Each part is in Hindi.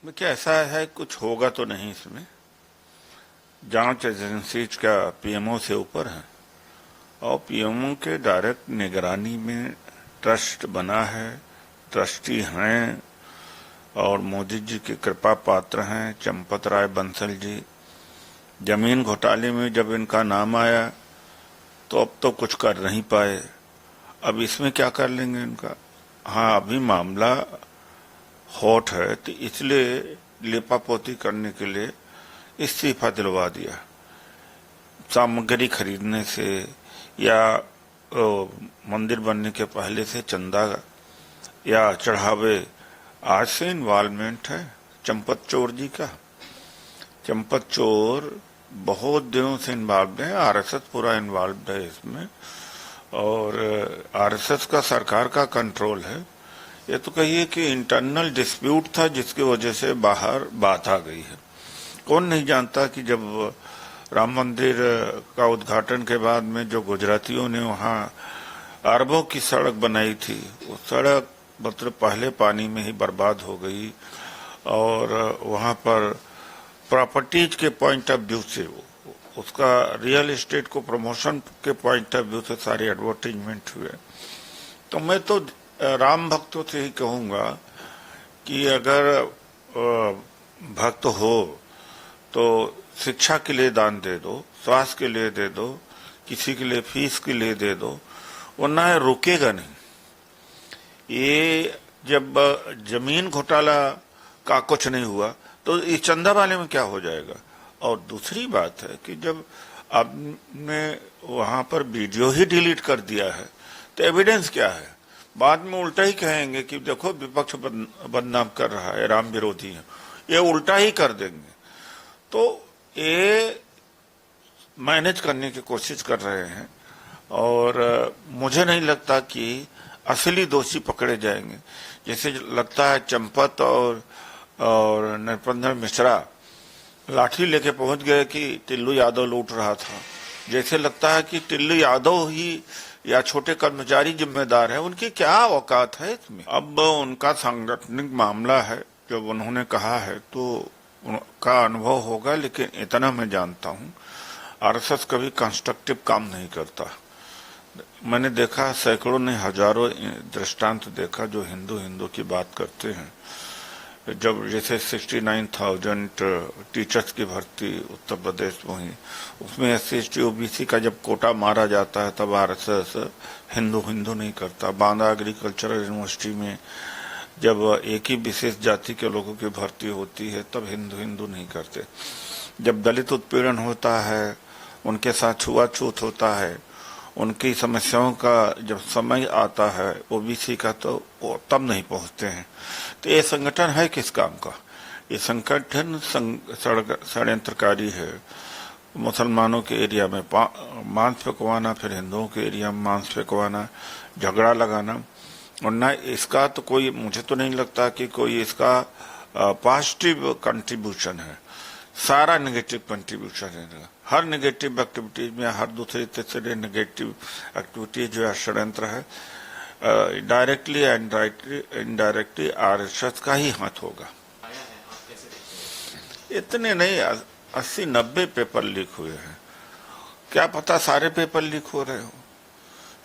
देखिए, ऐसा है कुछ होगा तो नहीं इसमें। जांच एजेंसी का पीएमओ से ऊपर है और पीएमओ के डायरेक्ट निगरानी में ट्रस्ट बना है, ट्रस्टी हैं और मोदी जी के कृपा पात्र हैं चंपत राय बंसल जी। जमीन घोटाले में जब इनका नाम आया तो अब तो कुछ कर नहीं पाए, अब इसमें क्या कर लेंगे इनका। हाँ, अभी मामला हॉट है तो इसलिए लेपापोती करने के लिए इस्तीफा दिलवा दिया। सामग्री खरीदने से या मंदिर बनने के पहले से चंदा या चढ़ावे, आज से इन्वॉल्वमेंट है चंपत चोर जी का। चंपत चोर बहुत दिनों से इन्वॉल्व है, आरएसएस पूरा इन्वॉल्व है इसमें और आरएसएस का सरकार का कंट्रोल है। ये तो कहिए कि इंटरनल डिस्प्यूट था जिसकी वजह से बाहर बात आ गई है। कौन नहीं जानता कि जब राम मंदिर का उद्घाटन के बाद में जो गुजरातियों ने वहां अरबों की सड़क बनाई थी, वो सड़क मतलब पहले पानी में ही बर्बाद हो गई और वहां पर प्रॉपर्टीज के पॉइंट ऑफ व्यू से उसका रियल एस्टेट को प्रमोशन के पॉइंट ऑफ व्यू से सारे एडवर्टीजमेंट हुए। तो मैं तो राम भक्तों से ही कहूंगा कि अगर भक्त हो तो शिक्षा के लिए दान दे दो, स्वास्थ्य के लिए दे दो, किसी के लिए फीस के लिए दे दो, वरना रुकेगा नहीं। ये जब जमीन घोटाला का कुछ नहीं हुआ तो इस चंदा वाले में क्या हो जाएगा। और दूसरी बात है कि जब आपने वहां पर वीडियो ही डिलीट कर दिया है तो एविडेंस क्या है। बाद में उल्टा ही कहेंगे कि देखो विपक्ष बदनाम कर रहा है, राम विरोधी है, ये उल्टा ही कर देंगे। तो ये मैनेज करने की कोशिश कर रहे हैं और मुझे नहीं लगता कि असली दोषी पकड़े जाएंगे। जैसे लगता है चंपत और नरपेंद्र मिश्रा लाठी लेके पहुंच गए कि टिल्लू यादव लूट रहा था, जैसे लगता है कि टिल्लू यादव ही या छोटे कर्मचारी जिम्मेदार है। उनकी क्या औकात है इसमें। अब उनका सांगठनिक मामला है, जब उन्होंने कहा है तो उनका अनुभव होगा, लेकिन इतना मैं जानता हूं आरएसएस कभी कंस्ट्रक्टिव काम नहीं करता। मैंने देखा, सैकड़ों ने हजारों दृष्टांत देखा जो हिंदू की बात करते हैं। जब जैसे 69,000 टीचर्स की भर्ती उत्तर प्रदेश में हुई, उसमें SC/ST OBC का जब कोटा मारा जाता है तब आरएसएस हिंदू नहीं करता। बांदा एग्रीकल्चरल यूनिवर्सिटी में जब एक ही विशेष जाति के लोगों की भर्ती होती है तब हिंदू नहीं करते। जब दलित उत्पीड़न होता है, उनके साथ छुआछूत होता है, उनकी समस्याओं का जब समय आता है OBC का, तो वो तब नहीं पहुंचते हैं। तो ये संगठन है किस काम का। ये संगठन षड्यंत्रकारी है। मुसलमानों के एरिया में मांस फेंकवाना, फिर हिंदुओं के एरिया में मांस फेंकवाना, झगड़ा लगाना। और न इसका तो कोई, मुझे तो नहीं लगता कि कोई इसका पॉजिटिव कंट्रीब्यूशन है। सारा नेगेटिव कंट्रीब्यूशन है। हर नेगेटिव एक्टिविटीज में, हर दूसरे तीसरे नेगेटिव एक्टिविटी जो है षड्यंत्र है। डायरेक्टली एंड इनडायरेक्टली आरएसएस का ही हाथ होगा। इतने नहीं, 80-90 पेपर लीक हुए हैं। क्या पता सारे पेपर लीक हो रहे हो।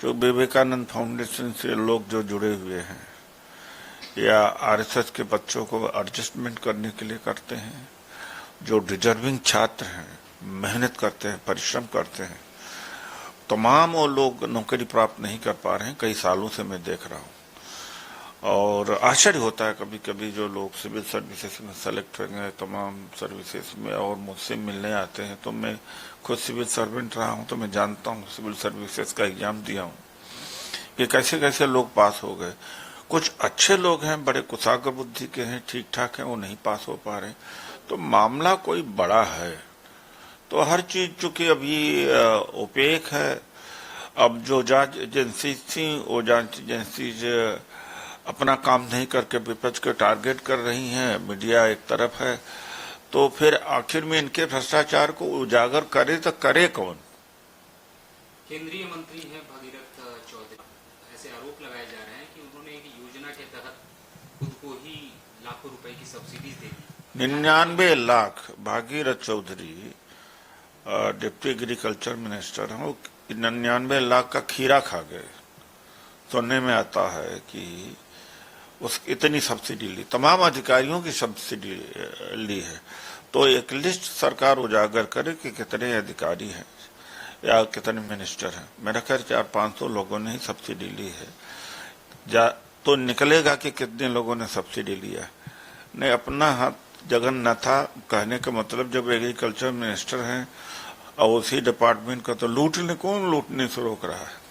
जो विवेकानंद फाउंडेशन से लोग जो जुड़े हुए हैं या आरएसएस के बच्चों को एडजस्टमेंट करने के लिए करते हैं, जो डिजर्विंग छात्र हैं, मेहनत करते हैं, परिश्रम करते हैं, तमाम वो लोग नौकरी प्राप्त नहीं कर पा रहे हैं। कई सालों से मैं देख रहा हूं और आश्चर्य होता है कभी कभी जो लोग सिविल सर्विसेज में सेलेक्ट हो गए, तमाम सर्विसेज में, और मुझसे मिलने आते हैं। तो मैं खुद सिविल सर्वेंट रहा हूं तो मैं जानता हूं, सिविल सर्विसेज का एग्जाम दिया हूं कि कैसे कैसे लोग पास हो गए। कुछ अच्छे लोग हैं, बड़े कुशाग्र बुद्धि के हैं, ठीक ठाक हैं, वो नहीं पास हो पा रहे। तो मामला कोई बड़ा है। तो हर चीज चूंकि अभी ओपेक है, अब जो जांच एजेंसी थी वो जांच एजेंसी अपना काम नहीं करके विपक्ष को टारगेट कर रही हैं, मीडिया एक तरफ है, तो फिर आखिर में इनके भ्रष्टाचार को उजागर करे तो करे कौन। केंद्रीय मंत्री हैं भगीरथ चौधरी, ऐसे आरोप लगाए जा रहे हैं कि उन्होंने एक योजना के तहत खुद को ही लाखों रुपए की सब्सिडीज दे दी। 99 lakh. Bhagirath Chaudhary deputy agriculture minister हैं, वो 99 लाख का खीरा खा गए। सुनने में आता है कि उस इतनी सब्सिडी ली, तमाम अधिकारियों की सब्सिडी ली है। तो एक लिस्ट सरकार उजागर करे कि कितने अधिकारी हैं या कितने मिनिस्टर हैं। मेरा ख्याल 400-500 लोगों ने ही सब्सिडी ली है। तो निकलेगा कि कितने लोगों ने सब्सिडी लिया। नहीं, अपना हाथ जगन न था कहने का मतलब, जब एग्रीकल्चर मिनिस्टर हैं और उसी डिपार्टमेंट का, तो कौन लूटने से रोक रहा है।